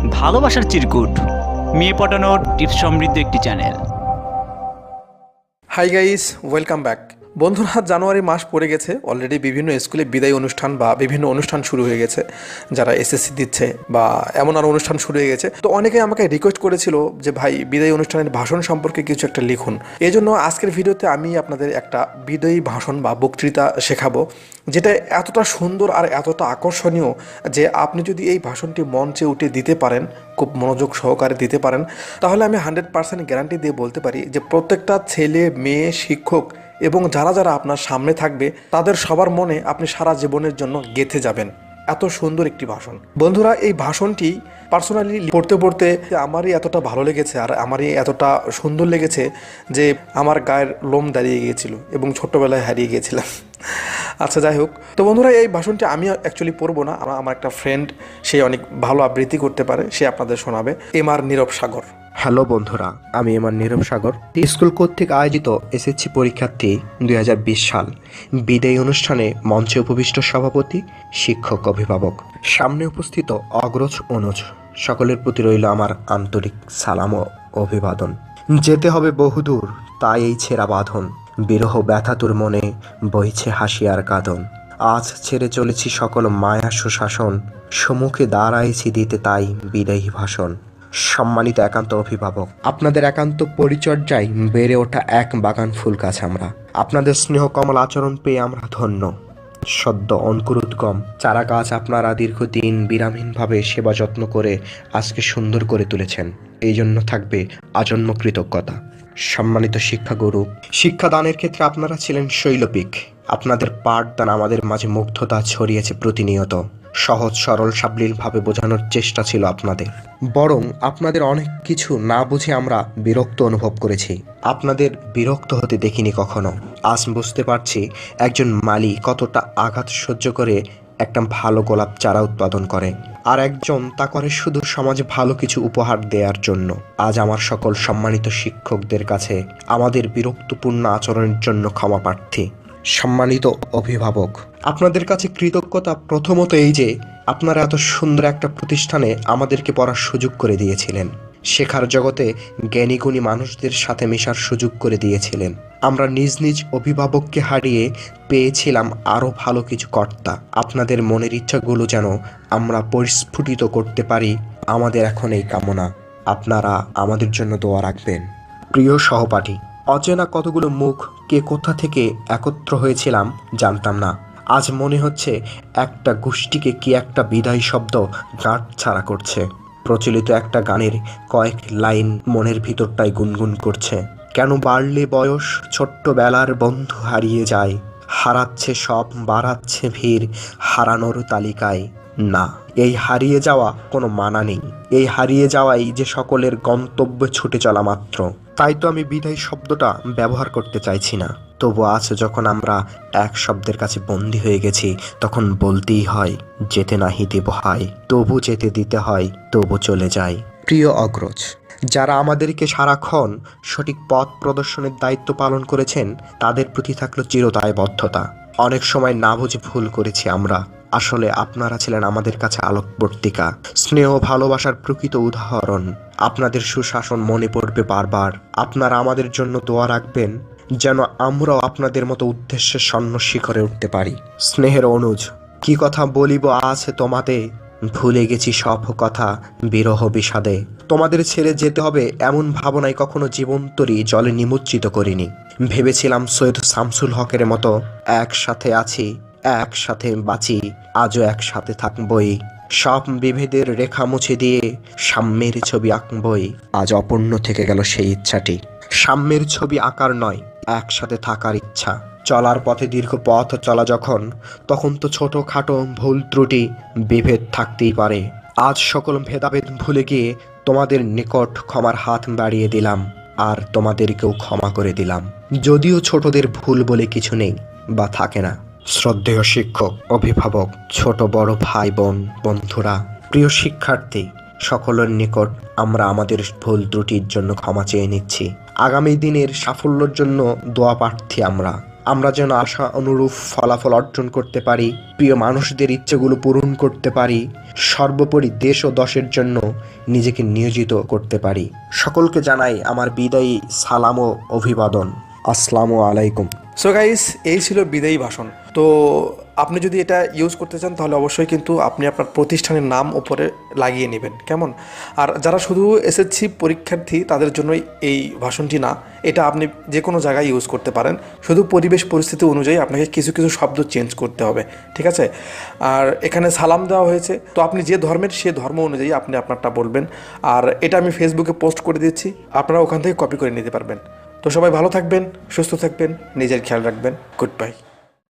ভালোবাসার চিরকুট, মেয়ে পটানোর টিপস সমৃদ্ধ একটি channel. Hi guys, welcome back. বন্ধুরা, জানুয়ারি মাস পড়ে গেছে অলরেডি। বিভিন্ন স্কুলে বিদায় অনুষ্ঠান বা বিভিন্ন অনুষ্ঠান শুরু হয়ে গেছে, যারা এসএসসি দিচ্ছে বা এমন আরও অনুষ্ঠান শুরু হয়ে গেছে। তো অনেকে আমাকে রিকোয়েস্ট করেছিল যে ভাই, বিদায়ী অনুষ্ঠানের ভাষণ সম্পর্কে কিছু একটা লিখুন। এই জন্য আজকের ভিডিওতে আমি আপনাদের একটা বিদায়ী ভাষণ বা বক্তৃতা শেখাবো, যেটা এতটা সুন্দর আর এতটা আকর্ষণীয় যে আপনি যদি এই ভাষণটি মঞ্চে উঠে দিতে পারেন, খুব মনোযোগ সহকারে দিতে পারেন, তাহলে আমি 100% গ্যারান্টি দিয়ে বলতে পারি যে প্রত্যেকটা ছেলে মেয়ে, শিক্ষক এবং যারা যারা আপনার সামনে থাকবে তাদের সবার মনে আপনি সারা জীবনের জন্য গেঁথে যাবেন। এত সুন্দর একটি ভাষণ। বন্ধুরা, এই ভাষণটি পার্সোনালি পড়তে পড়তে আমারই এতটা ভালো লেগেছে আর আমারই এতটা সুন্দর লেগেছে যে আমার গায়ের লোম দাঁড়িয়ে গিয়েছিল এবং ছোট্টবেলায় হারিয়ে গিয়েছিলাম। আচ্ছা, যাই হোক। তো বন্ধুরা, এই ভাষণটি আমি অ্যাকচুয়ালি পড়বো না, আমার একটা ফ্রেন্ড, সে অনেক ভালো আবৃত্তি করতে পারে, সে আপনাদের শোনাবে। এমআর নীরব সাগর। হ্যালো বন্ধুরা, আমি এমআর নীরব সাগর। স্কুল কর্তৃক আয়োজিত এসএসসি পরীক্ষার্থী 2020 সাল বিদায়ী অনুষ্ঠানে মঞ্চে উপবিষ্ট সভাপতি, শিক্ষক, অভিভাবক, সামনে উপস্থিত অগ্রজ, অনুজ, সকলের প্রতি রইল আমার আন্তরিক সালাম ও অভিবাদন। যেতে হবে বহুদূর, তাই এই ছেঁড়া বাঁধন, বিরহ ব্যথাতুর মনে বইছে হাসি আর কাঁদন। আজ ছেড়ে চলেছি সকল মায়া সুশাসন, সম্মুখে দাঁড়াইছি দিতে তাই বিদায়ী ভাষণ। সম্মানিত একান্ত অভিভাবক, আপনাদের একান্ত পরিচর্যায় বেড়ে ওঠা এক বাগান ফুল গাছ আমরা। আপনাদের স্নেহ কমল আচরণ পেয়ে আমরা ধন্য। সদ্য অঙ্কুরোদ্গম চারা গাছ আপনারা দীর্ঘদিন বিরামহীনভাবে সেবা যত্ন করে আজকে সুন্দর করে তুলেছেন, এই জন্য থাকবে আজন্ম কৃতজ্ঞতা। সম্মানিত শিক্ষাগুরু, শিক্ষাদানের ক্ষেত্রে আপনারা ছিলেন শৈলপিক। আপনাদের পাঠদান আমাদের মাঝে মুগ্ধতা ছড়িয়েছে প্রতিনিয়ত। সহজ সরল সাবলীলভাবে বোঝানোর চেষ্টা ছিল আপনাদের। বরং আপনাদের অনেক কিছু না বুঝে আমরা বিরক্ত অনুভব করেছি। আপনাদের বিরক্ত হতে দেখিনি কখনো। আজ বুঝতে পারছি একজন মালি কতটা আঘাত সহ্য করে একটা ভালো গোলাপ চারা উৎপাদন করে, আর একজন তা করে শুধু সমাজে ভালো কিছু উপহার দেওয়ার জন্য। আজ আমার সকল সম্মানিত শিক্ষকদের কাছে আমাদের বিরক্তপূর্ণ আচরণের জন্য ক্ষমা প্রার্থী। সম্মানিত অভিভাবক, আপনাদের কাছে কৃতজ্ঞতা প্রথমত এই যে আপনারা এত সুন্দর একটা প্রতিষ্ঠানে আমাদেরকে পড়ার সুযোগ করে দিয়েছিলেন, শেখার জগতে জ্ঞানীগুণী মানুষদের সাথে মেশার সুযোগ করে দিয়েছিলেন। আমরা নিজ নিজ অভিভাবককে হারিয়ে পেয়েছিলাম আরও ভালো কিছু কর্তা। আপনাদের মনের ইচ্ছাগুলো যেন আমরা পরিস্ফুটিত করতে পারি, আমাদের এখন এই কামনা। আপনারা আমাদের জন্য দোয়া রাখবেন। প্রিয় সহপাঠী, অচেনা কতগুলো মুখ কে কোথা থেকে একত্র হয়েছিলাম জানতাম না। আজ মনে হচ্ছে একটা গোষ্ঠীকে কি একটা বিদায় শব্দ গাঁট ছাড়া করছে। প্রচলিত একটা গানের কয়েক লাইন মনের ভিতরটাই গুনগুন করছে। কেন বাড়লে বয়স, ছোট্টবেলার বন্ধু হারিয়ে যায়, হারাচ্ছে সব, বাড়াচ্ছে ভিড় হারানোর তালিকায়। না, এই হারিয়ে যাওয়া কোনো মানা নেই। এই হারিয়ে যাওয়াই যে সকলের গন্তব্যে ছুটে চলা মাত্র। তাই তো আমি বিদায় শব্দটা ব্যবহার করতে চাইছি না। তবু আজ যখন আমরা এক শব্দের কাছে বন্দী হয়ে গেছি, তখন বলতেই হয়, যেতে নাহি দেব হায়, তবু যেতে দিতে হয়, তবু চলে যাই। প্রিয় অগ্রজ, যারা আমাদেরকে সারাক্ষণ সঠিক পথ প্রদর্শনের দায়িত্ব পালন করেছেন, তাদের প্রতি থাকলো চিরদায়বদ্ধতা। অনেক সময় না বুঝে ভুল করেছি আমরা। আসলে আপনারা ছিলেন আমাদের কাছে আলোকবর্তিকা, স্নেহ ভালোবাসার প্রকৃত উদাহরণ। আপনাদের সুশাসন মনে পড়বে বারবার। আপনারা আমাদের জন্য দোয়া রাখবেন যেন আমরাও আপনাদের মতো উদ্দেশ্যের স্বর্ণ শিখরে উঠতে পারি। স্নেহের অনুজ, কি কথা বলিব আছে তোমাতে, ভুলে গেছি সব কথা বিরহ বিষাদে। তোমাদের ছেড়ে যেতে হবে এমন ভাবনায় কখনো জীবন্তরী জলে নিমজ্জিত করিনি। ভেবেছিলাম সৈয়দ শামসুল হকের মতো একসাথে আছি, একসাথে বাঁচি, আজও একসাথে থাকবই। সব বিভেদের রেখা মুছে দিয়ে সাম্যের ছবি আঁকবই। আজ অপূর্ণ থেকে গেল সেই ইচ্ছাটি। সাম্যের ছবি আঁকার নয়, একসাথে থাকার ইচ্ছা। চলার পথে দীর্ঘ পথ চলা যখন, তখন তো ছোটখাটো ভুল ত্রুটি বিভেদ থাকতেই পারে। আজ সকল ভেদাভেদ ভুলে গিয়ে তোমাদের নিকট ক্ষমার হাত বাড়িয়ে দিলাম, আর তোমাদেরকেও ক্ষমা করে দিলাম। যদিও ছোটদের ভুল বলে কিছু নেই বা থাকে না। শ্রদ্ধেয় শিক্ষক, অভিভাবক, ছোট বড় ভাই বোন, বন্ধুরা, প্রিয় শিক্ষার্থী, সকলের নিকট আমরা আমাদের ভুল ত্রুটির জন্য ক্ষমা চেয়ে নিচ্ছি। আগামী দিনের সাফল্যের জন্য দোয়া প্রার্থী আমরা। আমরা যেন আশা অনুরূপ ফলাফল অর্জন করতে পারি, প্রিয় মানুষদের ইচ্ছেগুলো পূরণ করতে পারি, সর্বোপরি দেশ ও দশের জন্য নিজেকে নিয়োজিত করতে পারি। সকলকে জানাই আমার বিদায়ী সালাম ও অভিবাদন। আসসালামু আলাইকুম। সো গাইস, এই ছিল বিদায়ী ভাষণ। তো আপনি যদি এটা ইউজ করতে চান তাহলে অবশ্যই কিন্তু আপনি আপনার প্রতিষ্ঠানের নাম ওপরে লাগিয়ে নেবেন, কেমন? আর যারা শুধু এসএসসি পরীক্ষার্থী তাদের জন্যই এই ভাষণটি না, এটা আপনি যে কোনো জায়গায় ইউজ করতে পারেন। শুধু পরিবেশ পরিস্থিতি অনুযায়ী আপনাকে কিছু কিছু শব্দ চেঞ্জ করতে হবে, ঠিক আছে? আর এখানে সালাম দেওয়া হয়েছে, তো আপনি যে ধর্মের সে ধর্ম অনুযায়ী আপনি আপনারটা বলবেন। আর এটা আমি ফেসবুকে পোস্ট করে দিচ্ছি, আপনারা ওখান থেকে কপি করে নিতে পারবেন। তো সবাই ভালো থাকবেন, সুস্থ থাকবেন, নিজের খেয়াল রাখবেন। Good bye.